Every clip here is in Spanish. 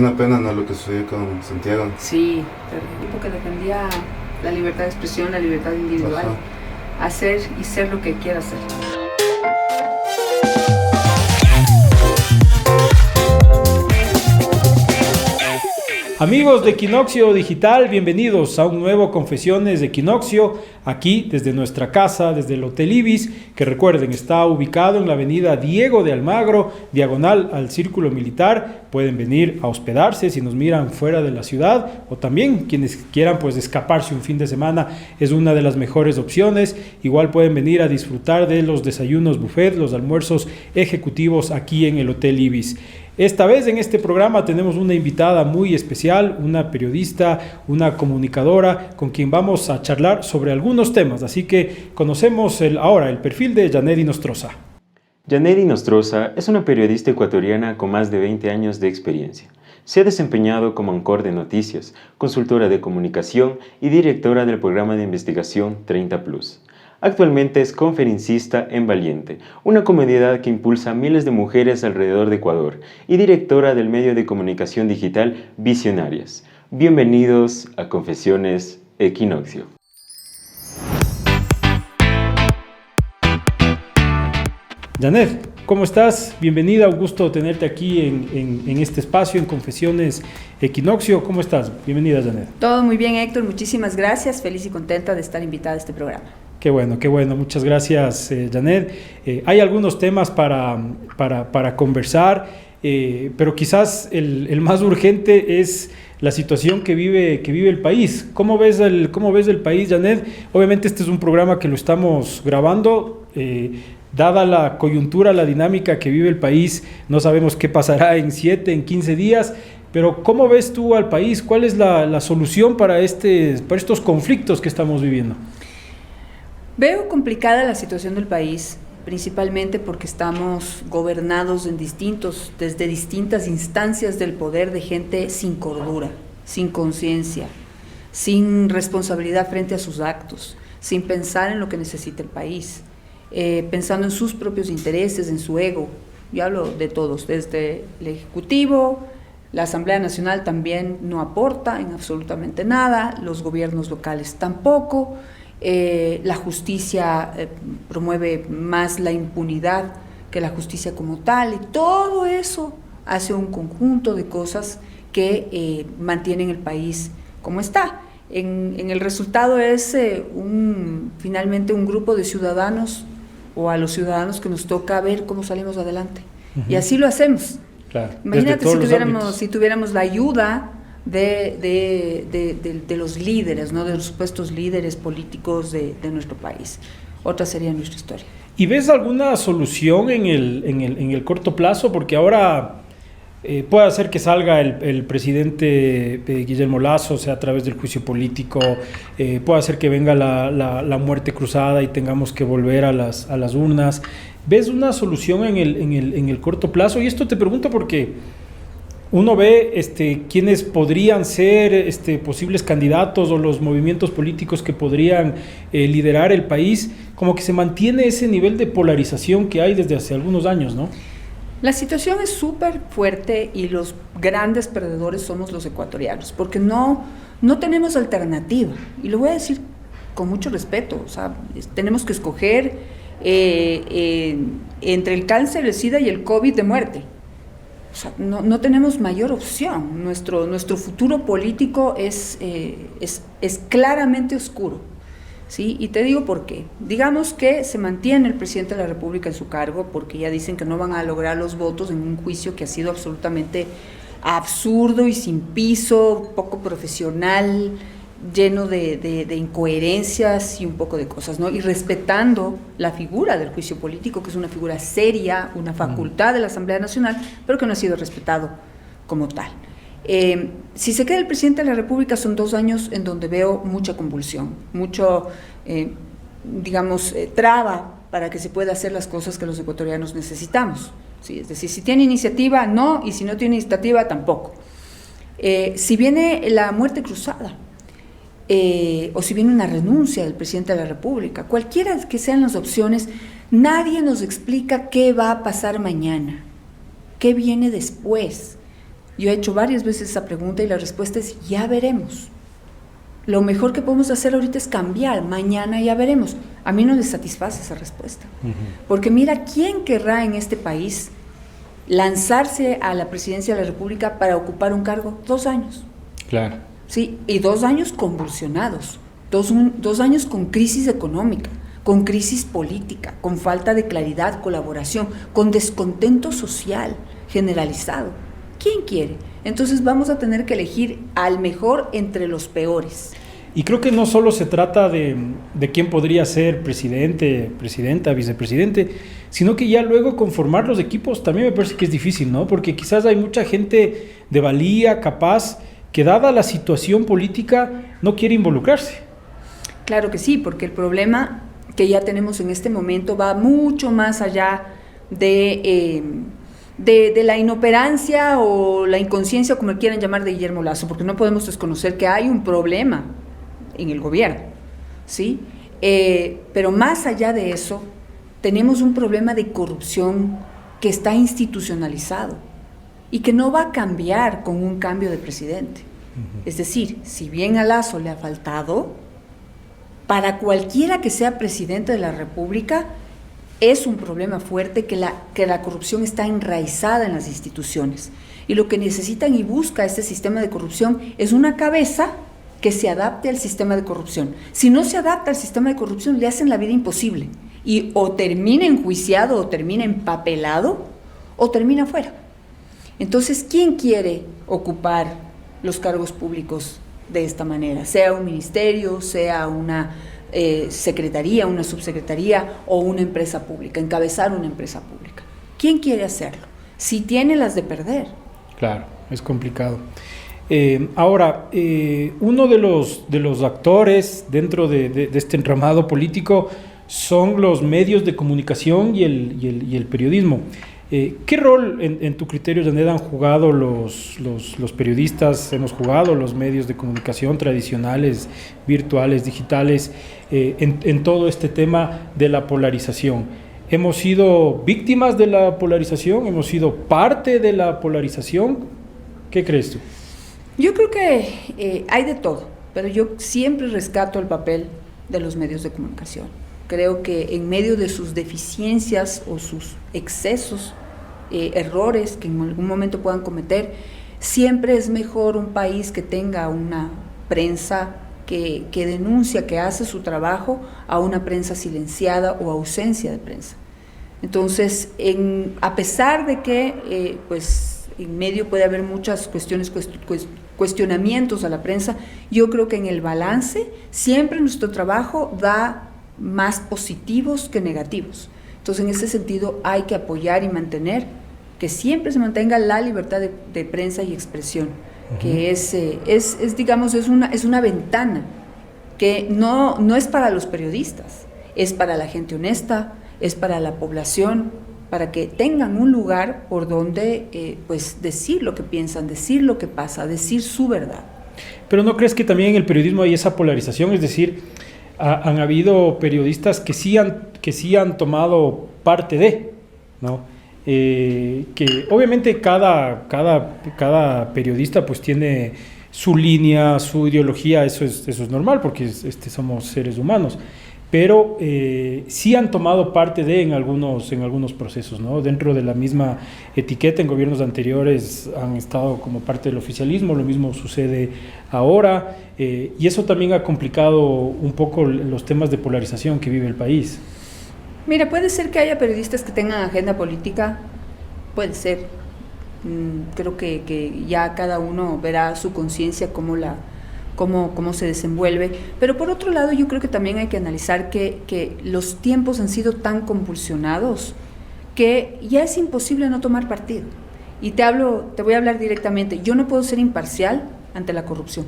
una pena, ¿no?, lo que sucedió con Santiago. Sí, el tipo que defendía la libertad de expresión, la libertad individual, hacer y ser lo que quiera hacer. Amigos de Equinoccio Digital, bienvenidos a un nuevo Confesiones de Equinoccio, aquí desde nuestra casa, desde el Hotel Ibis, que recuerden está ubicado en la avenida Diego de Almagro, diagonal al Círculo Militar. Pueden venir a hospedarse si nos miran fuera de la ciudad, o también quienes quieran pues escaparse un fin de semana, es una de las mejores opciones. Igual pueden venir a disfrutar de los desayunos buffet, los almuerzos ejecutivos aquí en el Hotel Ibis. Esta vez en este programa tenemos una invitada muy especial, una periodista, una comunicadora con quien vamos a charlar sobre algunos temas, así que conocemos ahora el perfil de Yaneri Nostroza. Yaneri Nostroza es una periodista ecuatoriana con más de 20 años de experiencia. Se ha desempeñado como anchor de noticias, consultora de comunicación y directora del programa de investigación 30+. Actualmente es conferencista en Valiente, una comunidad que impulsa a miles de mujeres alrededor de Ecuador, y directora del medio de comunicación digital Visionarias. Bienvenidos a Confesiones Equinoccio. Janet, ¿cómo estás? Bienvenida, un gusto tenerte aquí en este espacio, en Confesiones Equinoccio. ¿Cómo estás? Bienvenida, Janet. Todo muy bien, Héctor, muchísimas gracias. Feliz y contenta de estar invitada a este programa. Qué bueno, muchas gracias, Janet. Hay algunos temas para conversar, pero quizás el más urgente es la situación que vive el país. ¿Cómo ves el país, Janet? Obviamente este es un programa que lo estamos grabando, dada la coyuntura, la dinámica que vive el país, no sabemos qué pasará en 7, en 15 días, pero ¿cómo ves tú al país? ¿Cuál es la solución para estos conflictos que estamos viviendo? Veo complicada la situación del país, principalmente porque estamos gobernados desde distintas instancias del poder de gente sin cordura, sin conciencia, sin responsabilidad frente a sus actos, sin pensar en lo que necesita el país, pensando en sus propios intereses, en su ego. Yo hablo de todos, desde el Ejecutivo, la Asamblea Nacional también no aporta en absolutamente nada, los gobiernos locales tampoco. La justicia promueve más la impunidad que la justicia como tal, y todo eso hace un conjunto de cosas que mantienen el país como está. En el resultado es finalmente un grupo de ciudadanos, o a los ciudadanos que nos toca ver cómo salimos adelante. Uh-huh. Y así lo hacemos. Claro, imagínate si tuviéramos la ayuda de los líderes, ¿no?, de los supuestos líderes políticos de nuestro país. Otra sería nuestra historia. ¿Y ves alguna solución en el corto plazo? Porque ahora puede ser que salga el presidente Guillermo Lasso, o sea, a través del juicio político, puede ser que venga la muerte cruzada y tengamos que volver a las urnas. ¿Ves una solución en el corto plazo? Y esto te pregunto porque uno ve quiénes podrían ser posibles candidatos o los movimientos políticos que podrían liderar el país, como que se mantiene ese nivel de polarización que hay desde hace algunos años, ¿no? La situación es súper fuerte y los grandes perdedores somos los ecuatorianos, porque no tenemos alternativa. Y lo voy a decir con mucho respeto, o sea, tenemos que escoger entre el cáncer, el SIDA y el COVID de muerte. O sea, no tenemos mayor opción. Nuestro futuro político es claramente oscuro, ¿sí? Y te digo por qué. Digamos que se mantiene el presidente de la República en su cargo, porque ya dicen que no van a lograr los votos en un juicio que ha sido absolutamente absurdo y sin piso, poco profesional, lleno de incoherencias y un poco de cosas, ¿no? Y respetando la figura del juicio político, que es una figura seria, una facultad de la Asamblea Nacional, pero que no ha sido respetado como tal. Si se queda el presidente de la República, son 2 años en donde veo mucha convulsión, mucho, traba para que se pueda hacer las cosas que los ecuatorianos necesitamos, ¿sí? Es decir, si tiene iniciativa, no, y si no tiene iniciativa, tampoco. Si viene la muerte cruzada, o si viene una renuncia del presidente de la República, cualquiera que sean las opciones, nadie nos explica qué va a pasar mañana, qué viene después. Yo he hecho varias veces esa pregunta y la respuesta es ya veremos. Lo mejor que podemos hacer ahorita es cambiar, mañana ya veremos. A mí no me satisface esa respuesta. Porque mira, ¿quién querrá en este país lanzarse a la presidencia de la República para ocupar un cargo? 2 años. Claro. Sí, y 2 años convulsionados, 2 años con crisis económica, con crisis política, con falta de claridad, colaboración, con descontento social generalizado. ¿Quién quiere? Entonces vamos a tener que elegir al mejor entre los peores. Y creo que no solo se trata de quién podría ser presidente, presidenta, vicepresidente, sino que ya luego conformar los equipos también me parece que es difícil, ¿no? Porque quizás hay mucha gente de valía, capaz, que dada la situación política no quiere involucrarse. Claro que sí, porque el problema que ya tenemos en este momento va mucho más allá de la inoperancia o la inconsciencia, como quieran llamar, de Guillermo Lasso, porque no podemos desconocer que hay un problema en el gobierno, ¿sí? Pero más allá de eso, tenemos un problema de corrupción que está institucionalizado y que no va a cambiar con un cambio de presidente. Es decir, si bien a Lasso le ha faltado, para cualquiera que sea presidente de la República, es un problema fuerte que la corrupción está enraizada en las instituciones. Y lo que necesitan y busca este sistema de corrupción es una cabeza que se adapte al sistema de corrupción. Si no se adapta al sistema de corrupción, le hacen la vida imposible. Y o termina enjuiciado, o termina empapelado, o termina fuera. Entonces, ¿quién quiere ocupar los cargos públicos de esta manera? Sea un ministerio, sea una secretaría, una subsecretaría o una empresa pública, encabezar una empresa pública. ¿Quién quiere hacerlo? Si tiene las de perder. Claro, es complicado. Ahora, uno de los actores dentro de este entramado político son los medios de comunicación y el periodismo. ¿Qué rol, en tu criterio, Janet, han jugado los periodistas, hemos jugado los medios de comunicación tradicionales, virtuales, digitales, en todo este tema de la polarización? ¿Hemos sido víctimas de la polarización? ¿Hemos sido parte de la polarización? ¿Qué crees tú? Yo creo que hay de todo, pero yo siempre rescato el papel de los medios de comunicación. Creo que en medio de sus deficiencias o sus excesos, errores que en algún momento puedan cometer, siempre es mejor un país que tenga una prensa que denuncia, que hace su trabajo, a una prensa silenciada o ausencia de prensa. Entonces, a pesar de que en medio puede haber muchas cuestionamientos a la prensa, yo creo que en el balance siempre nuestro trabajo da más positivos que negativos. Entonces, en ese sentido, hay que apoyar y mantener que siempre se mantenga la libertad de prensa y expresión, que es una ventana que no es para los periodistas, es para la gente honesta, es para la población, para que tengan un lugar por donde decir lo que piensan, decir lo que pasa, decir su verdad. Pero ¿no crees que también en el periodismo hay esa polarización? Es decir, han habido periodistas que sí han tomado parte de, ¿no? Que obviamente cada periodista pues tiene su línea, su ideología, eso es normal porque somos seres humanos, pero sí han tomado parte de en algunos procesos, ¿no? Dentro de la misma etiqueta, en gobiernos anteriores han estado como parte del oficialismo, lo mismo sucede ahora, y eso también ha complicado un poco los temas de polarización que vive el país. Mira, puede ser que haya periodistas que tengan agenda política, puede ser. Creo que ya cada uno verá su conciencia cómo se desenvuelve, pero por otro lado yo creo que también hay que analizar que los tiempos han sido tan convulsionados que ya es imposible no tomar partido. Y te voy a hablar directamente. Yo no puedo ser imparcial ante la corrupción.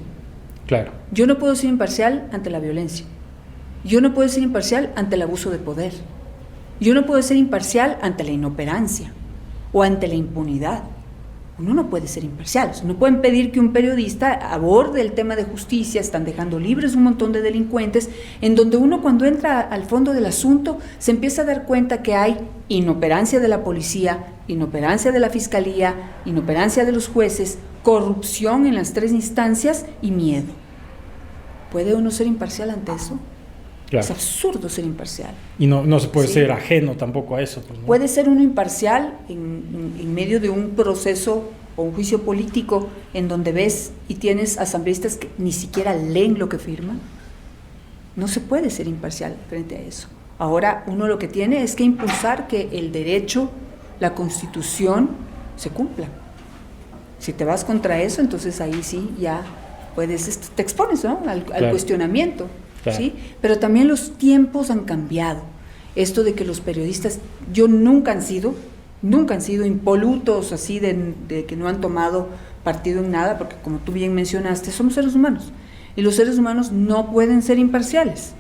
Claro. Yo no puedo ser imparcial ante la violencia. Yo no puedo ser imparcial ante el abuso de poder. Yo no puedo ser imparcial ante la inoperancia o ante la impunidad. Uno no puede ser imparcial. No pueden pedir que un periodista aborde el tema de justicia, están dejando libres un montón de delincuentes, en donde uno, cuando entra al fondo del asunto, se empieza a dar cuenta que hay inoperancia de la policía, inoperancia de la fiscalía, inoperancia de los jueces, corrupción en las 3 instancias y miedo. ¿Puede uno ser imparcial ante eso? Claro. Es absurdo ser imparcial. Y no se puede Sí. ser ajeno tampoco a eso. Pues, ¿no? Puede ser uno imparcial en medio de un proceso o un juicio político en donde ves y tienes asambleístas que ni siquiera leen lo que firman. No se puede ser imparcial frente a eso. Ahora uno lo que tiene es que impulsar que el derecho, la Constitución se cumpla. Si te vas contra eso, entonces ahí sí ya puedes, te expones, ¿no? al Claro. cuestionamiento. Claro. ¿Sí? Pero también los tiempos han cambiado. Esto de que los periodistas, nunca han sido impolutos así de que no han tomado partido en nada, porque como tú bien mencionaste, somos seres humanos y los seres humanos no pueden ser imparciales.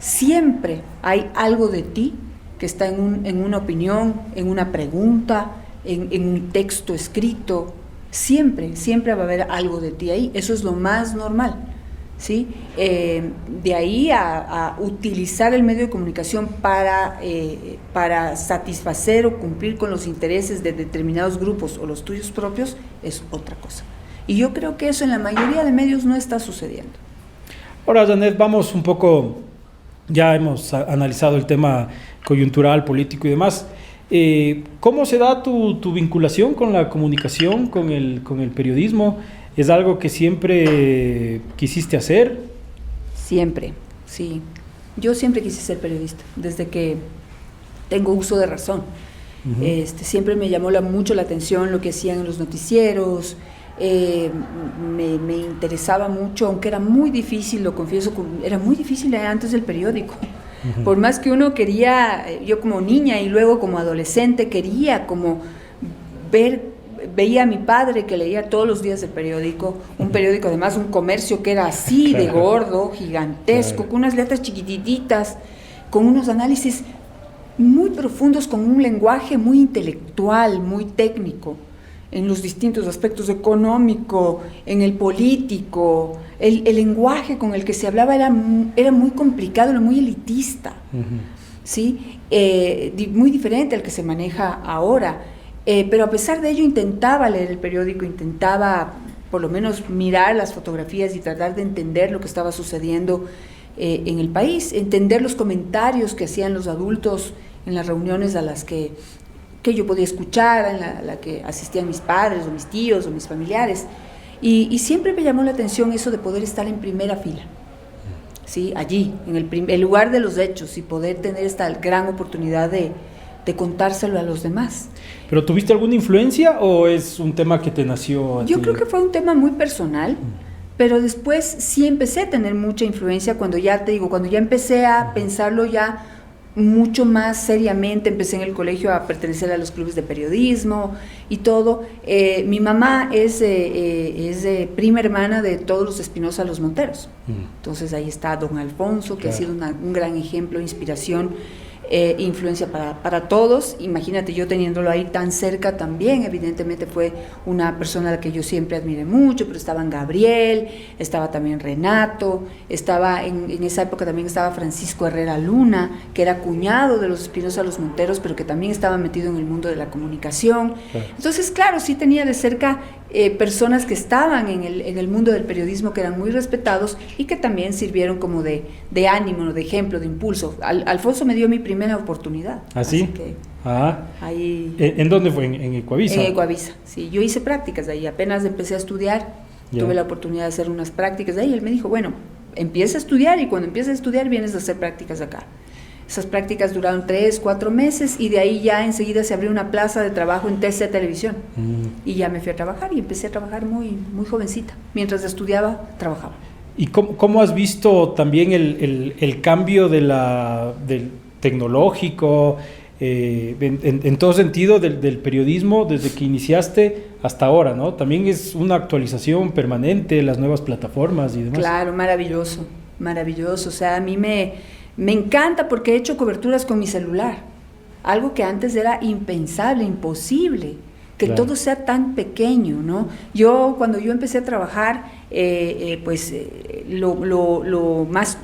Siempre hay algo de ti que está en una opinión, en una pregunta, en un texto escrito. Siempre va a haber algo de ti ahí. Eso es lo más normal. ¿Sí? De ahí a utilizar el medio de comunicación para satisfacer o cumplir con los intereses de determinados grupos o los tuyos propios es otra cosa. Y yo creo que eso en la mayoría de medios no está sucediendo. Ahora, Janet, vamos un poco, ya hemos analizado el tema coyuntural, político y demás. ¿Cómo se da tu vinculación con la comunicación, con el periodismo? ¿Es algo que siempre quisiste hacer? Siempre, sí. Yo siempre quise ser periodista, desde que tengo uso de razón. Uh-huh. Siempre me llamó mucho la atención lo que hacían en los noticieros, me interesaba mucho, aunque era muy difícil, lo confieso, era muy difícil antes del periódico. Uh-huh. Por más que uno quería, yo como niña y luego como adolescente, quería como veía a mi padre que leía todos los días el periódico, un periódico además, un comercio que era así, claro, de gordo, gigantesco, claro, con unas letras chiquititas, con unos análisis muy profundos, con un lenguaje muy intelectual, muy técnico, en los distintos aspectos económico, en el político. El lenguaje con el que se hablaba era muy complicado, era muy elitista, uh-huh, ¿sí? Muy diferente al que se maneja ahora. Pero a pesar de ello intentaba leer el periódico, intentaba por lo menos mirar las fotografías y tratar de entender lo que estaba sucediendo en el país, entender los comentarios que hacían los adultos en las reuniones a las que yo podía escuchar, en la que asistían mis padres o mis tíos o mis familiares, y siempre me llamó la atención eso de poder estar en primera fila, ¿sí? Allí, en el lugar de los hechos, y poder tener esta gran oportunidad de contárselo a los demás. ¿Pero tuviste alguna influencia o es un tema que te nació a ti? Yo creo que fue un tema muy personal, pero después sí empecé a tener mucha influencia cuando ya empecé a pensarlo ya mucho más seriamente. Empecé en el colegio a pertenecer a los clubes de periodismo y todo. Mi mamá es prima hermana de todos los Espinosa Los Monteros. Entonces ahí está don Alfonso, que claro, ha sido un gran ejemplo, inspiración, influencia para todos. Imagínate, yo teniéndolo ahí tan cerca también, evidentemente fue una persona a la que yo siempre admiré mucho, pero estaban Gabriel, estaba también Renato, estaba en esa época también estaba Francisco Herrera Luna, que era cuñado de los Espinosa Los Monteros, pero que también estaba metido en el mundo de la comunicación. Claro. Entonces, claro, sí tenía de cerca personas que estaban en el mundo del periodismo, que eran muy respetados y que también sirvieron como de ánimo, de ejemplo, de impulso. Alfonso me dio mi primera oportunidad. ¿Ah, sí? Así que ahí, ¿En dónde fue? ¿En Ecuavisa? En Ecuavisa, sí. Yo hice prácticas de ahí, apenas empecé a estudiar, tuve la oportunidad de hacer unas prácticas de ahí. Él me dijo, bueno, empieza a estudiar y cuando empieces a estudiar vienes a hacer prácticas acá. Esas prácticas duraron 3-4 meses y de ahí ya enseguida se abrió una plaza de trabajo en TC Televisión. Y ya me fui a trabajar y empecé a trabajar muy, muy jovencita. Mientras estudiaba, trabajaba. ¿Y cómo has visto también el cambio del tecnológico, en todo sentido del periodismo desde que iniciaste hasta ahora, ¿no? También es una actualización permanente, las nuevas plataformas y demás. Claro, maravilloso, maravilloso. O sea, a mí me encanta porque he hecho coberturas con mi celular, algo que antes era impensable, imposible. que Claro. todo sea tan pequeño, ¿no? Cuando yo empecé a trabajar,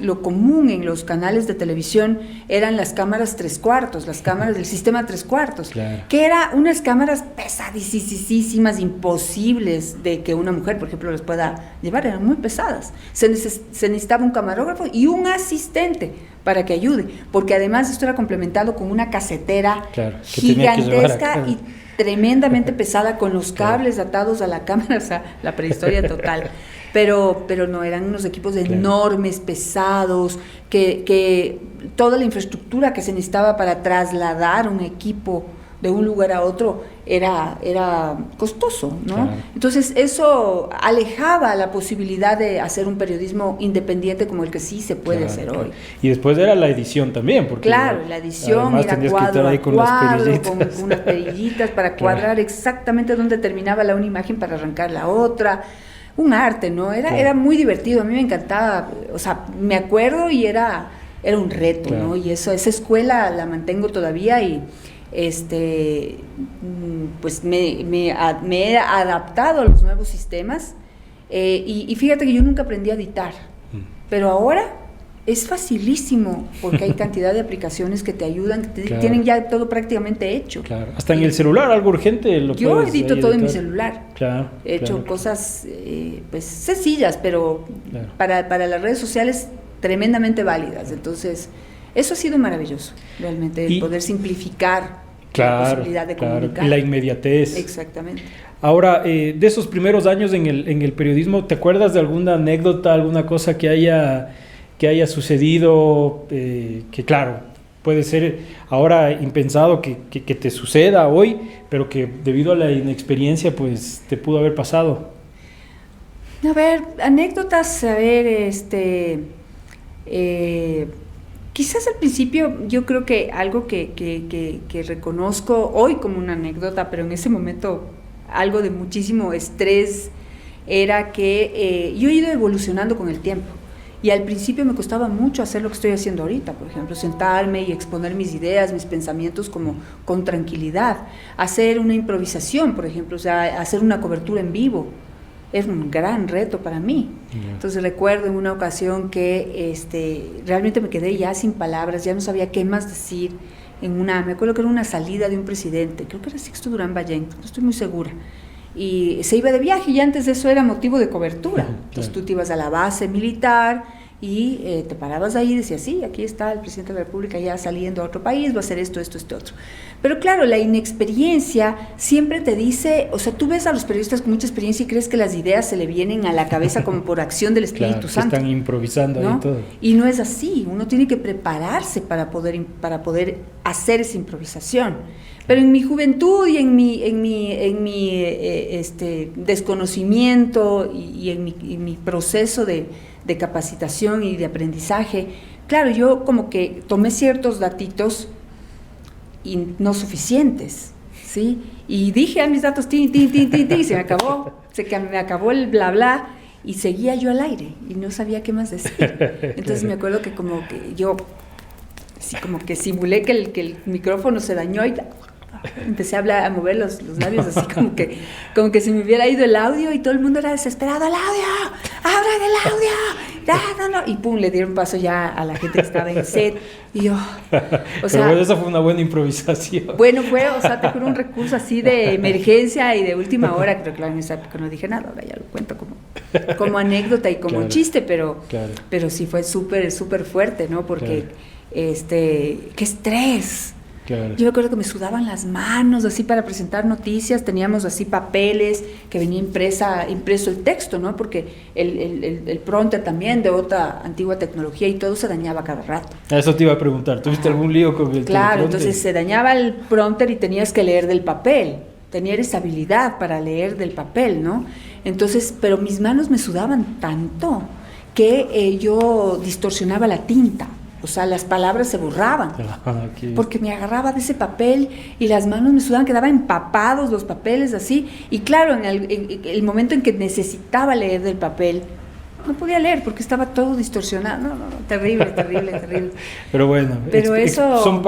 lo común en los canales de televisión eran las cámaras 3/4, las cámaras del sistema 3/4, Claro. que eran unas cámaras pesadísimas, imposibles de que una mujer, por ejemplo, las pueda llevar, eran muy pesadas. Se necesitaba un camarógrafo y un asistente para que ayude, porque además esto era complementado con una casetera Claro, que tenía que llevar gigantesca acá. y tremendamente pesada, con los cables atados a la cámara, o sea, la prehistoria total. Pero no, eran unos equipos enormes, pesados, que toda la infraestructura que se necesitaba para trasladar un equipo de un lugar a otro era costoso, ¿no? Claro. Entonces eso alejaba la posibilidad de hacer un periodismo independiente como el que sí se puede Claro, hacer claro. hoy. Y después era la edición también, porque Claro, la edición además era tenías que estar cuadro ahí a con las cuadro, perillitas. con unas perillitas para Claro. cuadrar exactamente dónde terminaba una imagen para arrancar la otra. Un arte, ¿no? Claro. Era muy divertido, a mí me encantaba, o sea, me acuerdo y era un reto, Claro. ¿no? Y esa escuela la mantengo todavía y pues me he adaptado a los nuevos sistemas y fíjate que yo nunca aprendí a editar, pero ahora es facilísimo porque hay cantidad de aplicaciones que te ayudan, que Claro. tienen ya todo prácticamente hecho. Claro. Hasta en el celular, algo urgente lo Yo puedes edito ahí todo en mi editar. celular. Claro. He hecho claro. cosas pues sencillas, pero Claro. para las redes sociales tremendamente válidas. Entonces, eso ha sido maravilloso, realmente, el Y- poder simplificar la Claro, posibilidad de claro. comunicar. Y la inmediatez. Exactamente. Ahora, de esos primeros años en el periodismo, ¿te acuerdas de alguna anécdota, alguna cosa que haya sucedido, que claro, puede ser ahora impensado que te suceda hoy, pero que debido a la inexperiencia, pues te pudo haber pasado? A ver, anécdotas, a ver, quizás al principio yo creo que algo que reconozco hoy como una anécdota, pero en ese momento algo de muchísimo estrés, era que yo he ido evolucionando con el tiempo. Y al principio me costaba mucho hacer lo que estoy haciendo ahorita, por ejemplo, sentarme y exponer mis ideas, mis pensamientos como con tranquilidad, hacer una improvisación, por ejemplo, o sea, hacer una cobertura en vivo. Es un gran reto para mí. Yeah. Entonces recuerdo en una ocasión que realmente me quedé ya sin palabras, ya no sabía qué más decir. Me acuerdo que era una salida de un presidente, creo que era Sixto Durán Ballén, no estoy muy segura. Y se iba de viaje y antes de eso era motivo de cobertura. Entonces tú te ibas a la base militar y te parabas ahí y decías, sí, aquí está el presidente de la República ya saliendo a otro país, va a hacer esto, otro. Pero claro, la inexperiencia siempre te dice, o sea, tú ves a los periodistas con mucha experiencia y crees que las ideas se le vienen a la cabeza como por acción del Espíritu Claro, que Santo. están improvisando ¿No? ahí todo. Y no es así, uno tiene que prepararse para poder hacer esa improvisación. Pero en mi juventud y en mi desconocimiento y en mi proceso de capacitación y de aprendizaje, claro, yo como que tomé ciertos datitos y no suficientes, ¿sí? Y dije a mis datos, tin, y se me acabó el bla bla, y seguía yo al aire y no sabía qué más decir. Entonces me acuerdo que como que yo así como que simulé que el micrófono se dañó y empecé a mover los labios así como que se me hubiera ido el audio y todo el mundo era desesperado, ¡el audio! ¡Abran el audio! No. Y pum, le dieron paso ya a la gente que estaba en set y yo, o sea, Pero bueno, esa fue una buena improvisación. bueno, o sea, te juro, un recurso así de emergencia y de última hora, creo que claro, en esa época no dije nada, ahora ya lo cuento como anécdota y como Claro, chiste, pero claro. sí fue súper fuerte, ¿no? Porque, qué estrés. Claro. Yo me acuerdo que me sudaban las manos así para presentar noticias, teníamos así papeles que venía impreso el texto, ¿no? Porque el prompter también de otra antigua tecnología y todo se dañaba cada rato. Eso te iba a preguntar, ¿tuviste algún lío con el Claro, teleprompter? entonces se dañaba el prompter y tenías que leer del papel, tener esa habilidad para leer del papel, ¿no? Entonces, pero mis manos me sudaban tanto que yo distorsionaba la tinta. O sea, las palabras se borraban, porque me agarraba de ese papel y las manos me sudaban, quedaban empapados los papeles así. Y claro, en el momento en que necesitaba leer del papel, no podía leer porque estaba todo distorsionado. No, terrible, terrible, terrible. Pero bueno, Pero eso, son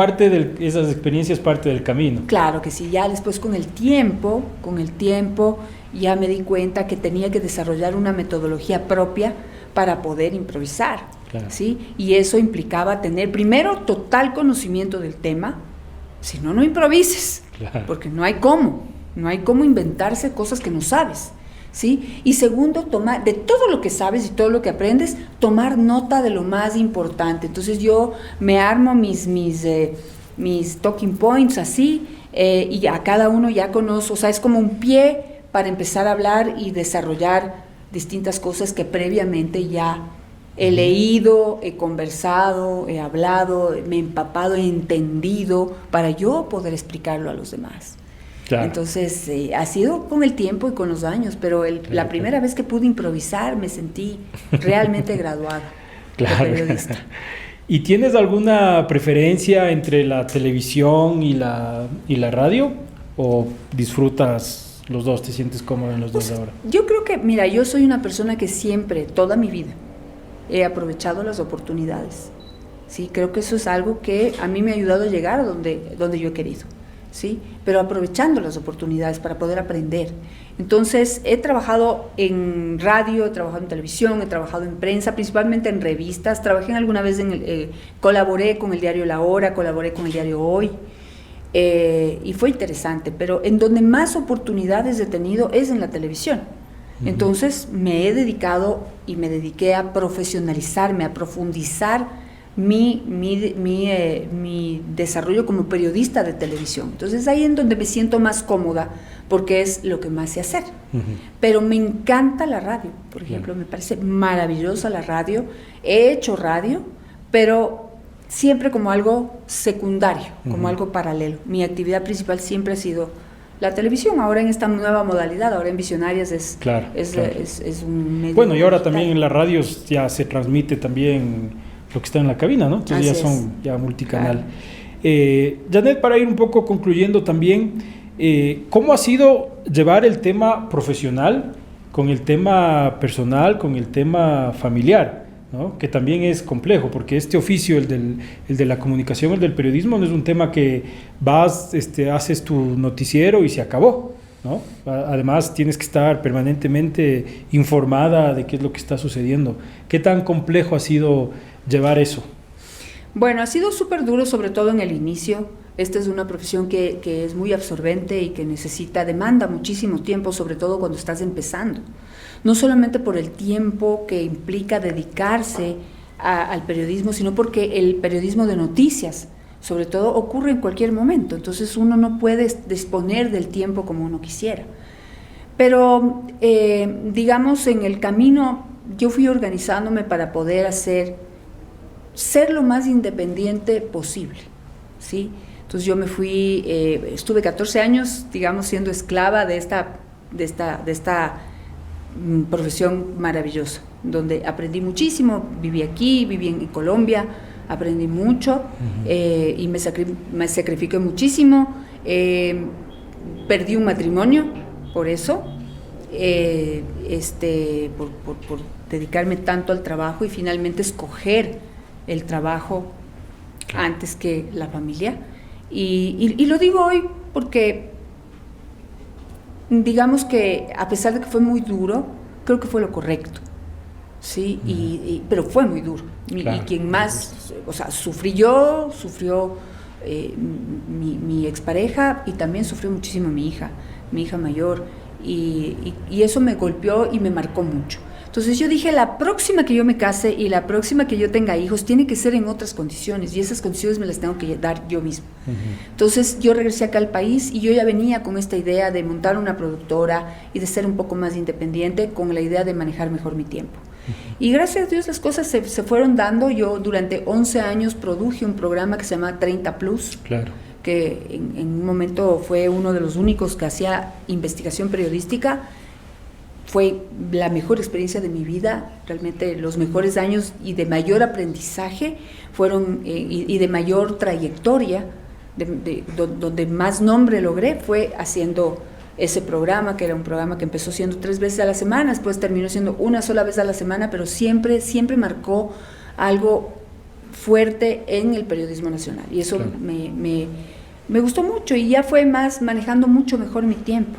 esas experiencias parte del camino. Claro que sí, ya después con el tiempo ya me di cuenta que tenía que desarrollar una metodología propia para poder improvisar, claro. ¿sí? Y eso implicaba tener primero total conocimiento del tema, si no, no improvises, claro. Porque no hay cómo inventarse cosas que no sabes, ¿sí? Y segundo, tomar de todo lo que sabes y todo lo que aprendes, tomar nota de lo más importante. Entonces yo me armo mis talking points así, y a cada uno ya conozco, o sea, es como un pie para empezar a hablar y desarrollar distintas cosas que previamente ya he leído, he conversado, he hablado, me he empapado, he entendido, para yo poder explicarlo a los demás. Claro. Entonces, ha sido con el tiempo y con los años, pero la primera vez que pude improvisar me sentí realmente graduada, claro, de periodista. ¿Y tienes alguna preferencia entre la televisión y la radio? ¿O disfrutas los dos, te sientes cómodo en los dos ahora? Yo creo que, mira, yo soy una persona que siempre, toda mi vida, he aprovechado las oportunidades, ¿sí? Creo que eso es algo que a mí me ha ayudado a llegar a donde yo he querido, ¿sí? Pero aprovechando las oportunidades para poder aprender. Entonces, he trabajado en radio, he trabajado en televisión, he trabajado en prensa, principalmente en revistas. Trabajé alguna vez colaboré con el diario La Hora, colaboré con el diario Hoy, y fue interesante, pero en donde más oportunidades he tenido es en la televisión. Entonces me he dedicado y me dediqué a profesionalizarme, a profundizar mi desarrollo como periodista de televisión. Entonces ahí en donde me siento más cómoda, porque es lo que más sé hacer. Pero me encanta la radio, por ejemplo, me parece maravillosa la radio. He hecho radio, pero siempre como algo secundario, como algo paralelo. Mi actividad principal siempre ha sido la televisión, ahora en esta nueva modalidad, ahora en Visionarias es un medio. Bueno, y ahora digital. También en las radios ya se transmite también lo que está en la cabina, ¿no? Entonces así ya son ya multicanal. Claro. Janet, para ir un poco concluyendo también, ¿cómo ha sido llevar el tema profesional con el tema personal, con el tema familiar? ¿No? Que también es complejo, porque este oficio, el de la comunicación, el del periodismo, no es un tema que vas, haces tu noticiero y se acabó, ¿no? Además, tienes que estar permanentemente informada de qué es lo que está sucediendo. ¿Qué tan complejo ha sido llevar eso? Bueno, ha sido súper duro, sobre todo en el inicio. Esta es una profesión que es muy absorbente y que demanda muchísimo tiempo, sobre todo cuando estás empezando. No solamente por el tiempo que implica dedicarse al periodismo, sino porque el periodismo de noticias, sobre todo, ocurre en cualquier momento. Entonces uno no puede disponer del tiempo como uno quisiera. Pero, digamos, en el camino yo fui organizándome para poder ser lo más independiente posible, ¿sí? Entonces yo me fui, estuve 14 años, digamos, siendo esclava de esta profesión maravillosa, donde aprendí muchísimo. Viví aquí, viví en Colombia, aprendí mucho, y me sacrifiqué muchísimo. Perdí un matrimonio por eso, por dedicarme tanto al trabajo y finalmente escoger el trabajo antes que la familia. Y lo digo hoy porque, digamos que a pesar de que fue muy duro, creo que fue lo correcto, ¿sí? Pero fue muy duro. Claro, y quien más, o sea, sufrió mi expareja, y también sufrió muchísimo mi hija mayor, y eso me golpeó y me marcó mucho. Entonces yo dije, la próxima que yo me case y la próxima que yo tenga hijos tiene que ser en otras condiciones, y esas condiciones me las tengo que dar yo misma. Entonces yo regresé acá al país y yo ya venía con esta idea de montar una productora y de ser un poco más independiente, con la idea de manejar mejor mi tiempo. Y gracias a Dios las cosas se fueron dando. Yo durante 11 años produje un programa que se llama 30 Plus, claro, que en un momento fue uno de los únicos que hacía investigación periodística. Fue la mejor experiencia de mi vida, realmente los mejores años y de mayor aprendizaje fueron, y de mayor trayectoria, donde más nombre logré fue haciendo ese programa, que era un programa que empezó siendo 3 veces a la semana, después terminó siendo una sola vez a la semana, pero siempre marcó algo fuerte en el periodismo nacional. Y eso claro. me gustó mucho, y ya fue más manejando mucho mejor mi tiempo.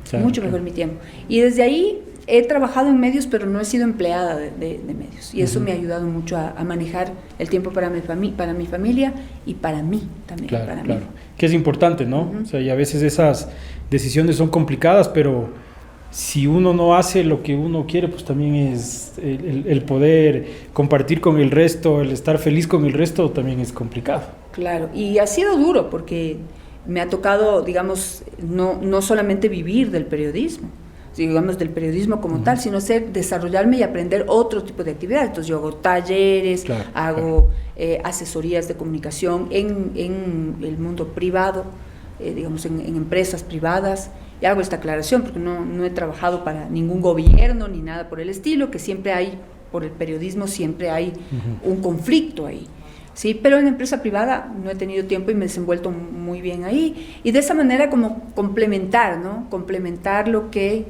Claro, Mucho claro. mejor mi tiempo. Y desde ahí he trabajado en medios, pero no he sido empleada de medios. Y eso me ha ayudado mucho a manejar el tiempo para mi familia y para mí también. Claro, para claro. mí. Que es importante, ¿no? O sea, y a veces esas decisiones son complicadas, pero si uno no hace lo que uno quiere, pues también es el poder compartir con el resto, el estar feliz con el resto, también es complicado. Claro, y ha sido duro porque me ha tocado, digamos, no solamente vivir del periodismo, digamos, del periodismo como tal, sino desarrollarme y aprender otro tipo de actividades. Entonces yo hago talleres, Claro, hago asesorías de comunicación en el mundo privado, digamos, en empresas privadas. Y hago esta aclaración porque no he trabajado para ningún gobierno ni nada por el estilo, que siempre hay, por el periodismo siempre hay un conflicto ahí. Sí, pero en empresa privada no he tenido tiempo y me he desenvuelto muy bien ahí, y de esa manera como complementar, ¿no? Complementar lo que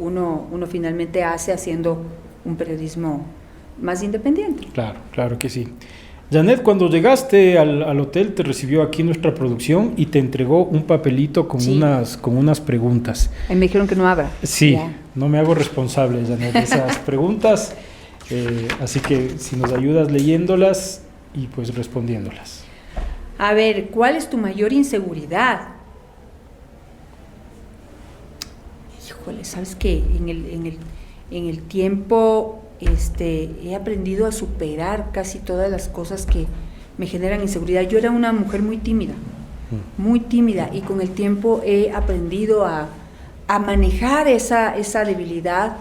uno finalmente hace haciendo un periodismo más independiente. Claro, claro que sí. Janet, cuando llegaste al hotel, te recibió aquí nuestra producción y te entregó un papelito con, Sí. con unas preguntas. Me dijeron que no abra. Sí, Ya. no me hago responsable, Janet, de esas preguntas, así que si nos ayudas leyéndolas y pues respondiéndolas. A ver, ¿cuál es tu mayor inseguridad? Híjole, sabes que en el tiempo he aprendido a superar casi todas las cosas que me generan inseguridad. Yo era una mujer muy tímida, y con el tiempo he aprendido a manejar esa debilidad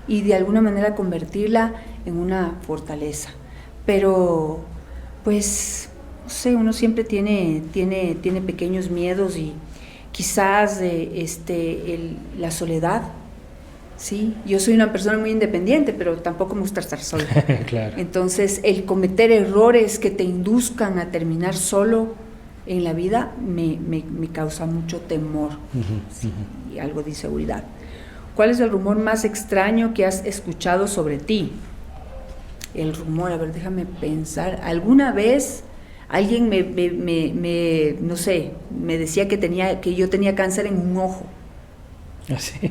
y de alguna manera convertirla en una fortaleza. Pero pues, no sé, uno siempre tiene pequeños miedos, y quizás la soledad, ¿sí? Yo soy una persona muy independiente, pero tampoco me gusta estar sola. Claro. Entonces, el cometer errores que te induzcan a terminar solo en la vida me causa mucho temor, ¿sí? Y algo de inseguridad. ¿Cuál es el rumor más extraño que has escuchado sobre ti? El rumor, a ver, déjame pensar. Alguna vez alguien no sé, me decía que yo tenía cáncer en un ojo. Así.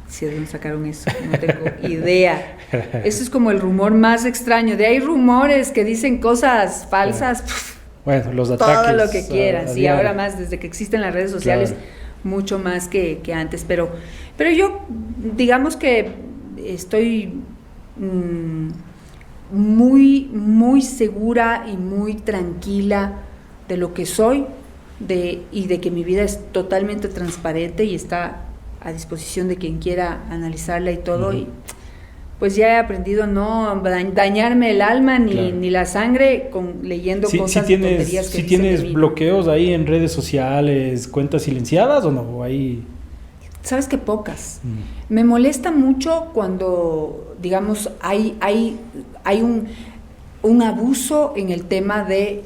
¿Sí, de dónde sacaron eso? No tengo idea. Eso es como el rumor más extraño. De ahí rumores que dicen cosas falsas. Bueno, los ataques. Todo lo que quieran. Sí, diario. ahora más, desde que existen las redes sociales, Claro. mucho más que antes. Pero yo, digamos que estoy muy segura y muy tranquila de lo que soy, y de que mi vida es totalmente transparente y está a disposición de quien quiera analizarla y todo. Y pues ya he aprendido a no dañarme el alma ni la sangre leyendo cosas, tonterías que si dicen de tienes mí. bloqueos ahí en redes sociales, cuentas silenciadas o no, o ahí. Sabes que pocas. Me molesta mucho cuando, digamos, hay un abuso en el tema de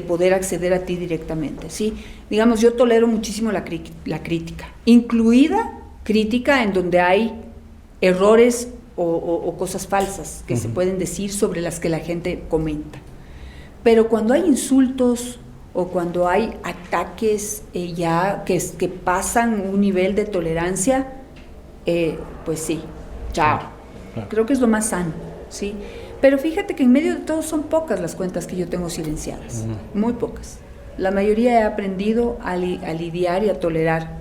poder acceder a ti directamente, ¿sí? Digamos, yo tolero muchísimo la crítica, incluida crítica en donde hay errores o cosas falsas que se pueden decir sobre las que la gente comenta. Pero cuando hay insultos o cuando hay ataques ya que pasan un nivel de tolerancia, pues sí, chao. Claro. Creo que es lo más sano, ¿sí? Pero fíjate que en medio de todo son pocas las cuentas que yo tengo silenciadas, muy pocas. La mayoría he aprendido a lidiar y a tolerar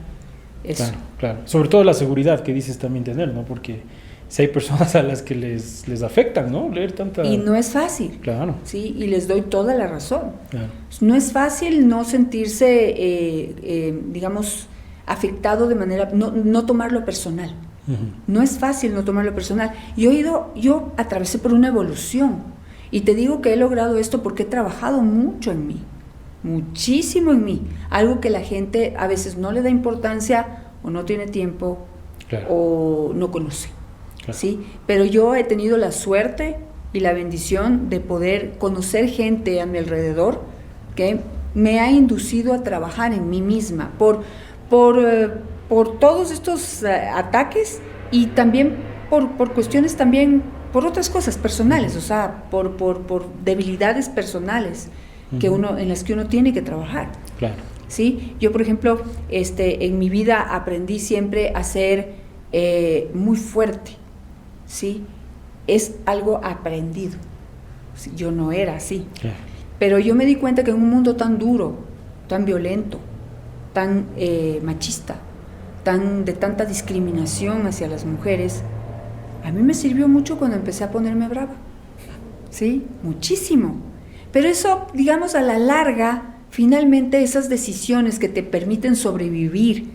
eso. Claro, claro. Sobre todo la seguridad que dices también tener, ¿no? Porque si hay personas a las que les afectan, ¿no? Leer tanta. Y no es fácil. Claro. Sí, y les doy toda la razón. Claro. No es fácil no sentirse, digamos, afectado de manera, no tomarlo personal. No es fácil no tomarlo personal. Yo atravesé por una evolución, y te digo que he logrado esto porque he trabajado mucho en mí, muchísimo en mí, algo que la gente a veces no le da importancia o no tiene tiempo, Claro. o no conoce. Claro. ¿Sí? Pero yo he tenido la suerte y la bendición de poder conocer gente a mi alrededor que me ha inducido a trabajar en mí misma, por todos estos ataques y también por cuestiones también, por otras cosas personales, o sea, por debilidades personales que en las que uno tiene que trabajar. Claro. ¿Sí? Yo, por ejemplo, en mi vida aprendí siempre a ser muy fuerte, ¿sí? Es algo aprendido. ¿Sí? Yo no era así. Claro. Pero yo me di cuenta que en un mundo tan duro, tan violento, tan machista, de tanta discriminación hacia las mujeres, a mí me sirvió mucho cuando empecé a ponerme brava, ¿sí? Muchísimo. Pero eso, digamos, a la larga, finalmente esas decisiones que te permiten sobrevivir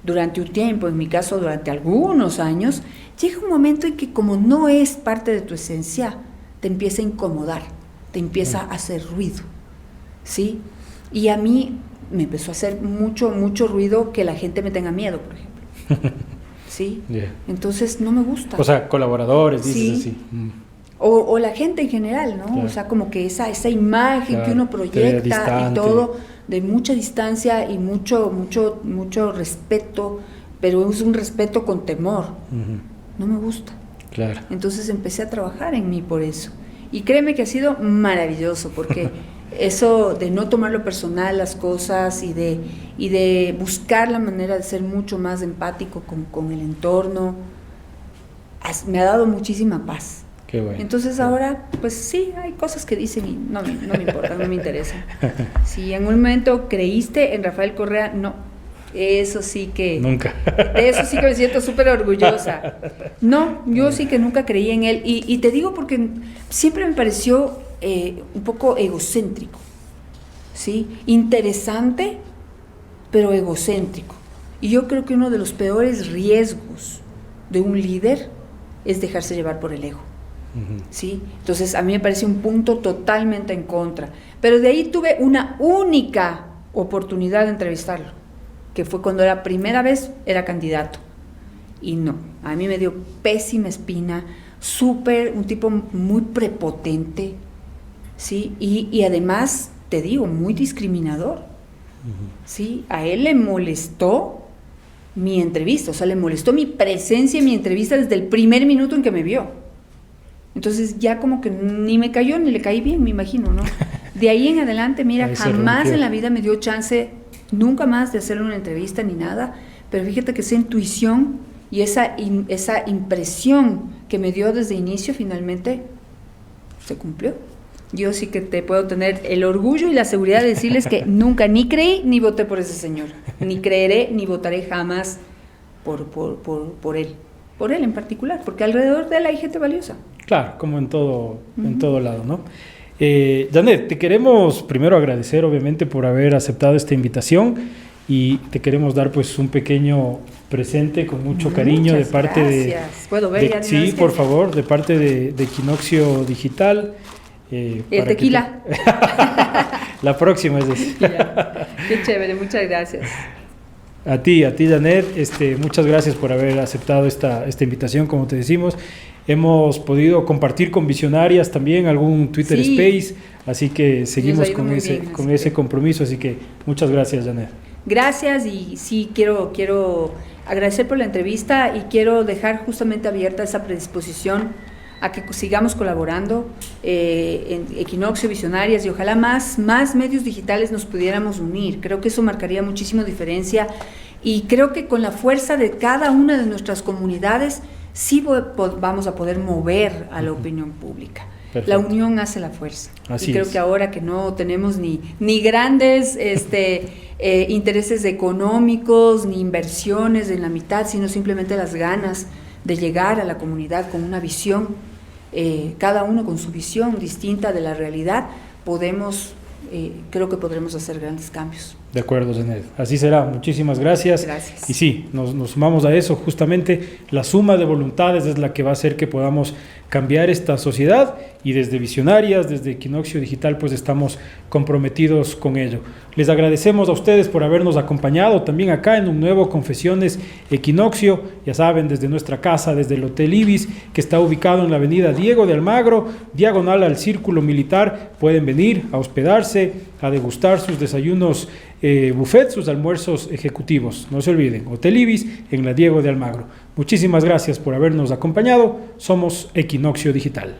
durante un tiempo, en mi caso durante algunos años, llega un momento en que como no es parte de tu esencia, te empieza a incomodar, te empieza a hacer ruido, ¿sí? Y a mí me empezó a hacer mucho ruido que la gente me tenga miedo, por ejemplo. ¿Sí? Yeah. Entonces no me gusta. O sea, colaboradores, dices sí. así. O la gente en general, ¿no? Claro. O sea, como que esa imagen claro. que uno proyecta y todo, de mucha distancia y mucho respeto, pero es un respeto con temor. No me gusta. Claro. Entonces empecé a trabajar en mí por eso. Y créeme que ha sido maravilloso, porque eso de no tomarlo personal las cosas y de buscar la manera de ser mucho más empático con el entorno, me ha dado muchísima paz. Qué bueno. Entonces ahora, pues sí, hay cosas que dicen y no me importan, no me interesan. Si en un momento creíste en Rafael Correa, no, eso sí que... Nunca. De eso sí que me siento súper orgullosa. No, yo sí que nunca creí en él y te digo porque siempre me pareció un poco egocéntrico, ¿sí? Interesante, pero egocéntrico. Y yo creo que uno de los peores riesgos de un líder es dejarse llevar por el ego. ¿Sí? Entonces a mí me parece un punto totalmente en contra, pero de ahí tuve una única oportunidad de entrevistarlo, que fue cuando la primera vez era candidato, y no, a mí me dio pésima espina, un tipo muy prepotente, ¿sí? Y además, te digo, muy discriminador, ¿sí? A él le molestó mi entrevista, o sea, le molestó mi presencia en mi entrevista desde el primer minuto en que me vio. Entonces ya como que ni me cayó ni le caí bien, me imagino, ¿no? De ahí en adelante, mira, jamás en la vida me dio chance, nunca más de hacerle una entrevista ni nada, pero fíjate que esa intuición y esa impresión que me dio desde inicio finalmente se cumplió. Yo sí que te puedo tener el orgullo y la seguridad de decirles que nunca ni creí ni voté por ese señor, ni creeré ni votaré jamás por él en particular, porque alrededor de él hay gente valiosa. Claro, como en todo lado, ¿no? Janet, te queremos primero agradecer, obviamente, por haber aceptado esta invitación y te queremos dar, pues, un pequeño presente con mucho cariño de parte gracias. ¿Puedo ver? Ya sí, por favor, de parte de Equinoccio Digital. El tequila. La próxima es decir. Qué chévere, muchas gracias. A ti, Janet, muchas gracias por haber aceptado esta invitación, como te decimos. Hemos podido compartir con visionarias también algún Twitter Space, así que seguimos con ese compromiso, así que muchas gracias, Janet. Gracias, y sí, quiero agradecer por la entrevista y quiero dejar justamente abierta esa predisposición a que sigamos colaborando en Equinoccio, Visionarias, y ojalá más medios digitales nos pudiéramos unir. Creo que eso marcaría muchísimo diferencia y creo que con la fuerza de cada una de nuestras comunidades sí vamos a poder mover a la opinión pública. Perfecto. La unión hace la fuerza. Así y creo que ahora que no tenemos ni grandes intereses económicos, ni inversiones en la mitad, sino simplemente las ganas de llegar a la comunidad con una visión, cada uno con su visión distinta de la realidad, creo que podremos hacer grandes cambios. De acuerdo, Janet. Así será. Muchísimas gracias. Gracias. Y sí, nos sumamos a eso. Justamente la suma de voluntades es la que va a hacer que podamos cambiar esta sociedad, y desde Visionarias, desde Equinoccio Digital, pues estamos comprometidos con ello. Les agradecemos a ustedes por habernos acompañado también acá en un nuevo Confesiones Equinoccio, ya saben, desde nuestra casa, desde el Hotel Ibis, que está ubicado en la avenida Diego de Almagro, diagonal al Círculo Militar. Pueden venir a hospedarse, a degustar sus desayunos buffet, sus almuerzos ejecutivos. No se olviden, Hotel Ibis en la Diego de Almagro. Muchísimas gracias por habernos acompañado. Somos Equinoccio Digital.